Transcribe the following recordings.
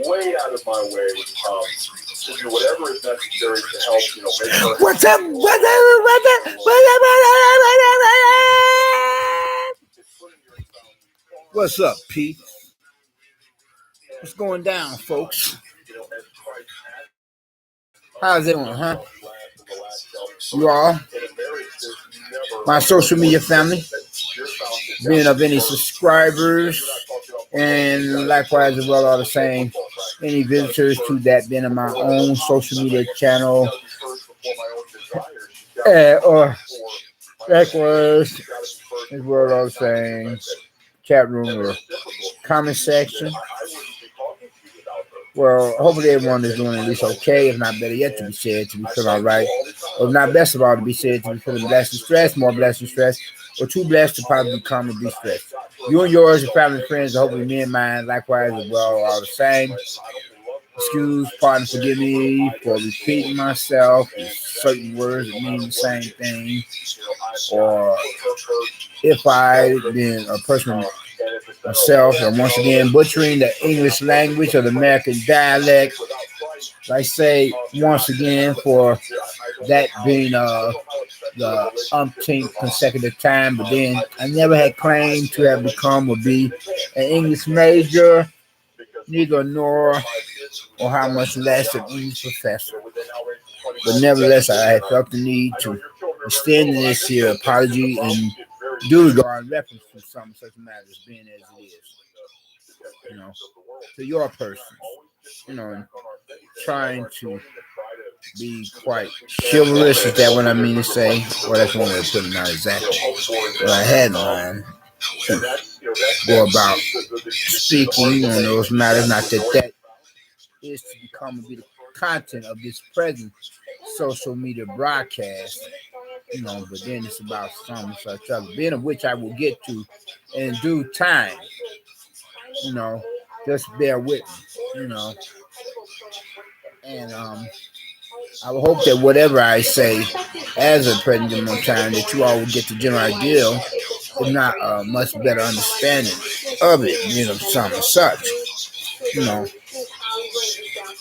way out of my way to do whatever is necessary to help, make sure. What's up? What's up, Pete? What's going down, folks? How's it going, huh? You all, my social media family, being of any subscribers, and likewise as well all the same, any visitors to that being of my own social media channel, or likewise as well all the same, chat room or comment section. Well, hopefully everyone is doing at least okay, if not better yet to be said, to be feeling all right. Or if not best of all to be said, to be feeling blessed and stressed, more blessed and stressed, or too blessed to probably become and be stressed. You and yours, your family and friends, and hopefully me and mine, likewise as well, are the same. Excuse, pardon, forgive me for repeating myself. Certain words that mean the same thing. Or if I've been a person myself, and once again butchering the English language or the American dialect, I say once again for that being the umpteenth consecutive time, but then I never had claimed to have become or be an English major, neither nor or how much less an English professor. But nevertheless, I had felt the need to extend this here apology in due regard and reference to some such matters being as it is. To your person, and trying to be quite chivalrous, is that what I mean to say? Well, that's one way of putting it, not exactly what I had in mind to go about speaking on those matters. Not that is to become and be the content of this present social media broadcast, but then it's about some such other, being of which I will get to in due time. Just bear with me, and I would hope that whatever I say as a present moment time, that you all will get the general idea, if not a much better understanding of it, some and such,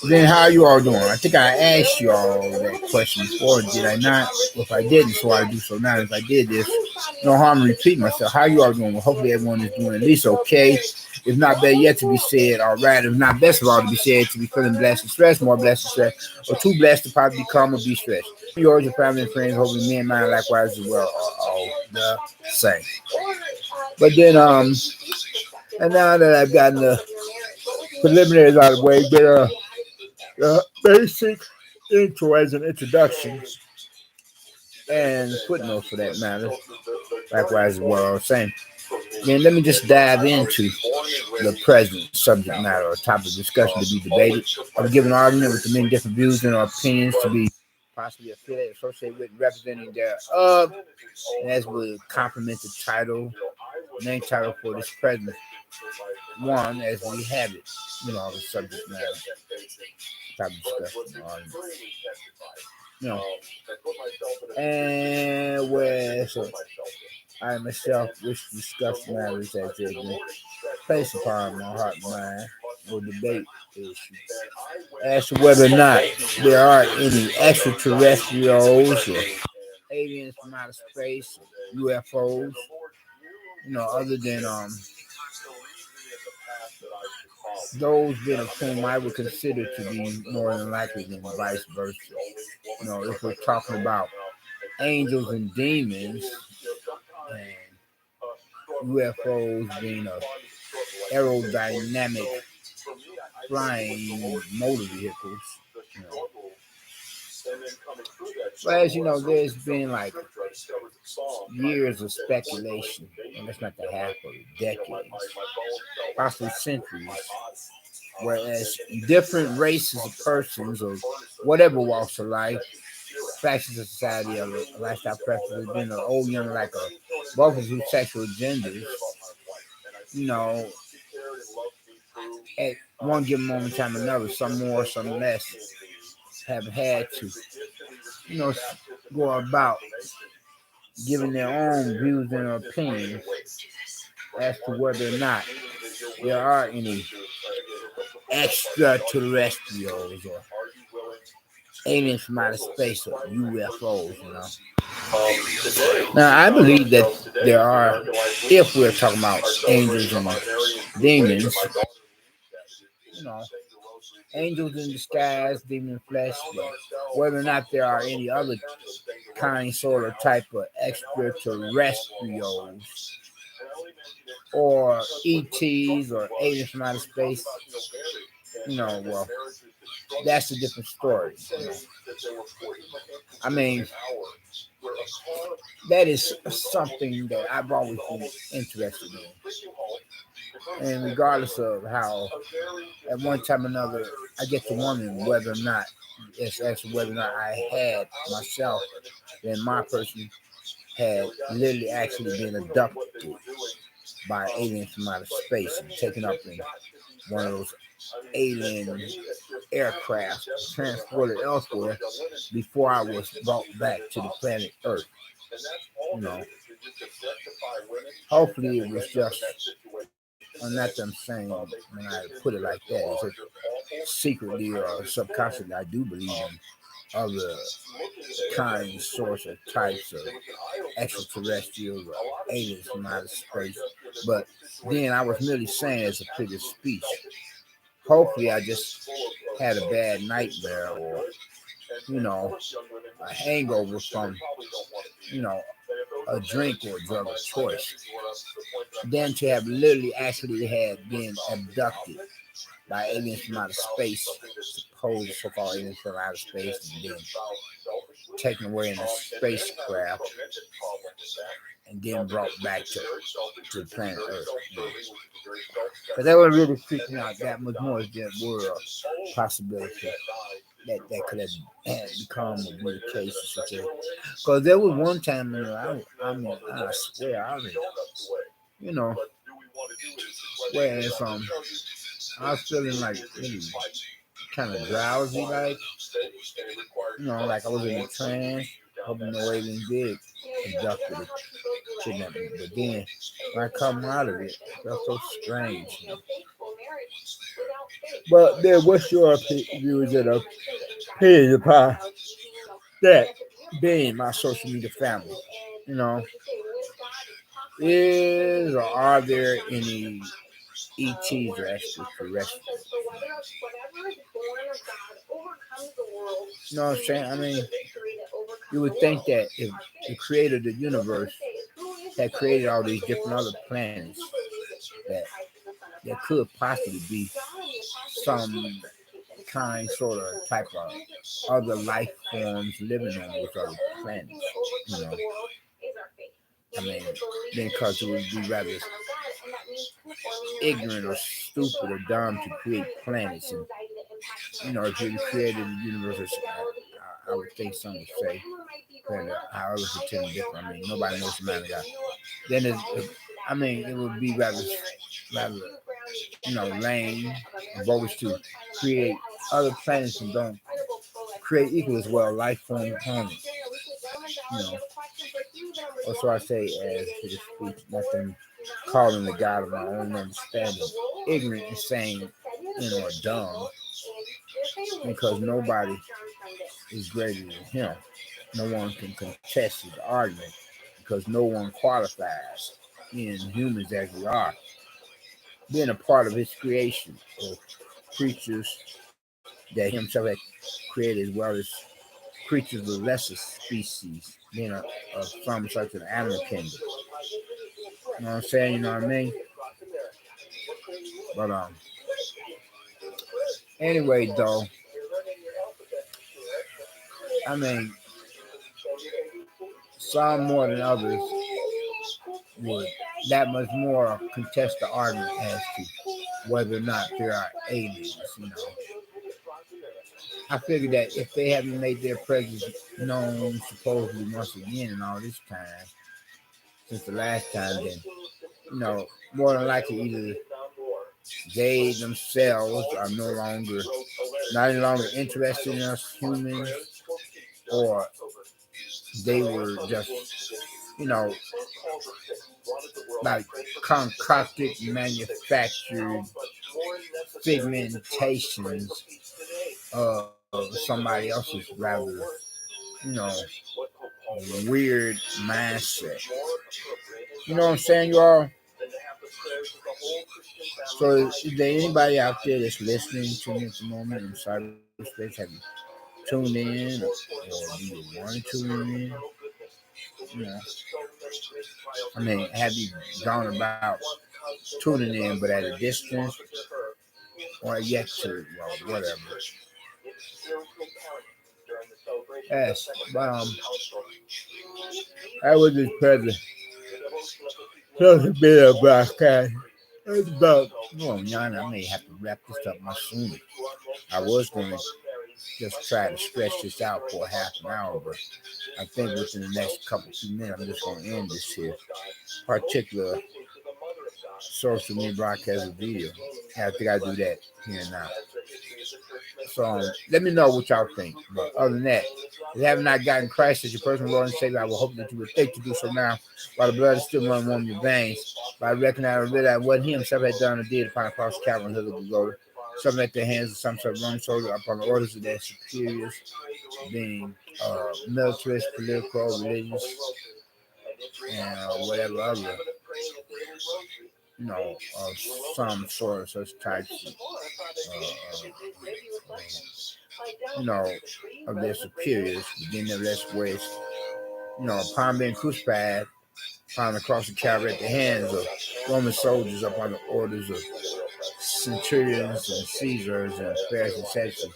Then how are you all doing? I think I asked you all that question before, did I not? If I didn't, so I do so now. If I did this, no harm in repeating myself. How you all doing? Well, hopefully everyone is doing at least okay. If not better yet to be said, all right. If not best of all to be said, to be feeling blessed and stressed, more blessed and stressed, or too blessed to probably become or be stressed. Yours, your family and friends, hopefully me and mine likewise as well are all the same. But then, and now that I've gotten the preliminaries out of the way, but basic intro as an introduction and footnotes for that matter, likewise as well, same. Then let me just dive into the present subject matter or topic of discussion to be debated. I've given an argument with the many different views and opinions to be possibly affiliated, associated with, representing thereof, and as will complement the title, main title for this present one as we have it, the subject matter, topic of discussion, and where so I myself wish to discuss matters that have been placed upon my heart and mind or debate issues as to whether or not there are any extraterrestrials or aliens from outer space, UFOs, other than those being of whom I would consider to be more than likely than vice versa. If we're talking about angels and demons and UFOs being a aerodynamic flying motor vehicles, But as you know, there's been like years of speculation, and that's not the half of decades, possibly centuries, whereas different races of persons of whatever walks of life, factions of society, or lifestyle preferences, been an old, young, like a multitude of sexual genders, at one given moment in time or another, some more, some less, have had to, go about giving their own views and opinions as to whether or not there are any extraterrestrials or aliens from outer space or UFOs, Now, I believe that there are, if we're talking about angels and demons, you know, angels in disguise, demon flesh, whether or not there are any other kind, sort of type of extraterrestrials or ETs or aliens from outer space, well, that's a different story. I mean, that is something that I've always been interested in. And regardless of how, at one time or another, I get to wondering whether or not, it's actually whether or not I had myself, then my person had literally actually been abducted by aliens from outer space and taken up in one of those alien aircraft transported elsewhere before I was brought back to the planet Earth. Hopefully it was just, I'm not them saying when I put it like that, it's secretly or subconsciously I do believe in other kinds, sorts, or types of extraterrestrials or aliens from outer space. But then I was merely saying as a figure of speech. Hopefully I just had a bad nightmare or, a hangover from, a drink or a drug of choice. Then to have literally actually had been abducted by aliens from outer space, supposed so-called aliens from outer space, and then taken away in a spacecraft and then brought back to the planet Earth. But that would really freak me out that much more if there were a possibility that could have become or be the case or something. Because there was one time, I swear, I was, where from I was feeling like really kind of drowsy, like I was in a trance, hoping no alien did abducted it, kidnapped me. But then when I come out of it, it felt so strange. But then, what's your views and opinion upon that being my social media family? Is or are there any ETs or extraterrestrials? You know what I'm saying? I mean, you would think that if the creator of the universe had created all these different other planets, that there could possibly be some kind, sort of, type of other life forms living on those other planets. I mean, because it would be rather ignorant or stupid or dumb to create planets. And, if you created the universe, I would think some would say, however, pretend different. I mean, nobody knows the man of God. Then it would be rather, lame and bogus to create other planets and don't create equal as well life form components. Also, I say, as for the speech, nothing calling the God of my own understanding, ignorant and saying, or dumb, because nobody is greater than him. No one can contest his argument because no one qualifies in humans as we are. Being a part of his creation of creatures that he himself had created, as well as creatures of lesser species, being from such an animal kingdom. You know what I'm saying? You know what I mean? But anyway, though, I mean, some more than others would that much more contest the argument as to whether or not there are aliens. I figured that if they haven't made their presence known supposedly once again in all this time, since the last time, then, more than likely either they themselves are not any longer interested in us humans, or they were just, like concocted, manufactured figmentations of somebody else's rather, you know, weird mindset. You know what I'm saying, you all? So is there anybody out there that's listening to me at the moment in cyberspace? Have you tuned in, or do you want to tune in? You know, I mean, have you gone about tuning in, but at a distance, or yet to, well, whatever. Yes, but I was just present. Just a bit of broadcast. It's about, well, Yana, I may have to wrap this up much sooner. I was going to just try to stretch this out for half an hour, but I think within the next couple few minutes, I'm just going to end this here particular social media broadcast of video. I think I do that here now. So let me know what y'all think. But other than that, if you have not gotten Christ as your personal Lord and Savior, I will hope that you would think to do so now, while the blood is still running warm in your veins. By recognizing that what He Himself had done and did upon the cross of Calvary, Hill of glory, some at the hands of some sort of Roman soldier upon the orders of their superiors, being militarist, political, religious, and whatever other, you know, some sort of such types of, you know, of their superiors, within their less ways, you know, upon being crucified, upon the cross of Calvary at the hands of Roman soldiers upon the orders of centurions and Caesars and Pharisees and Sadducees.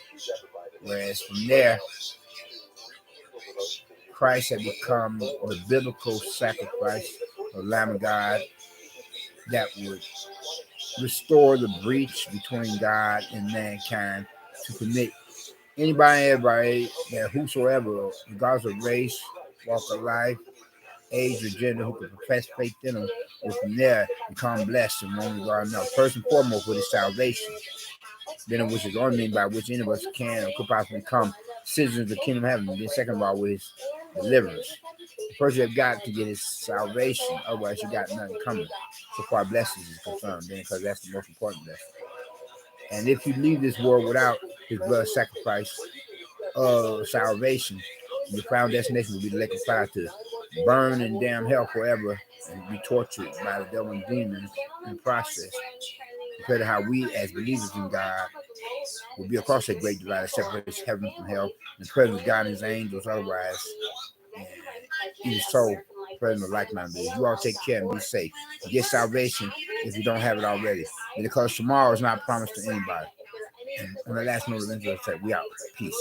Whereas from there, Christ had become the biblical sacrifice of the Lamb of God that would restore the breach between God and mankind to permit anybody, everybody, that whosoever, regardless of race, walk of life, age, or gender, who could profess faith in Him, will from there become blessed in one regard or another. First and foremost, with His salvation, then which is the only means by which any of us can or could possibly become citizens of the kingdom of heaven. And then second of all, with His deliverance. First, you have got to get His salvation, otherwise you got nothing coming. So far, blessings is confirmed, then, because that's the most important blessing. And if you leave this world without His blood sacrifice of salvation, your final destination will be the lake of fire, to burn in damn hell forever and be tortured by the devil and demons in the process. Compared to how we, as believers in God, will be across that great divide that separates heaven from hell, and the presence of God and His angels, otherwise. And even so, present of like-minded. You all take care and be safe. You get salvation if you don't have it already. And because tomorrow is not promised to anybody. And on the last note of interest, we out. Peace.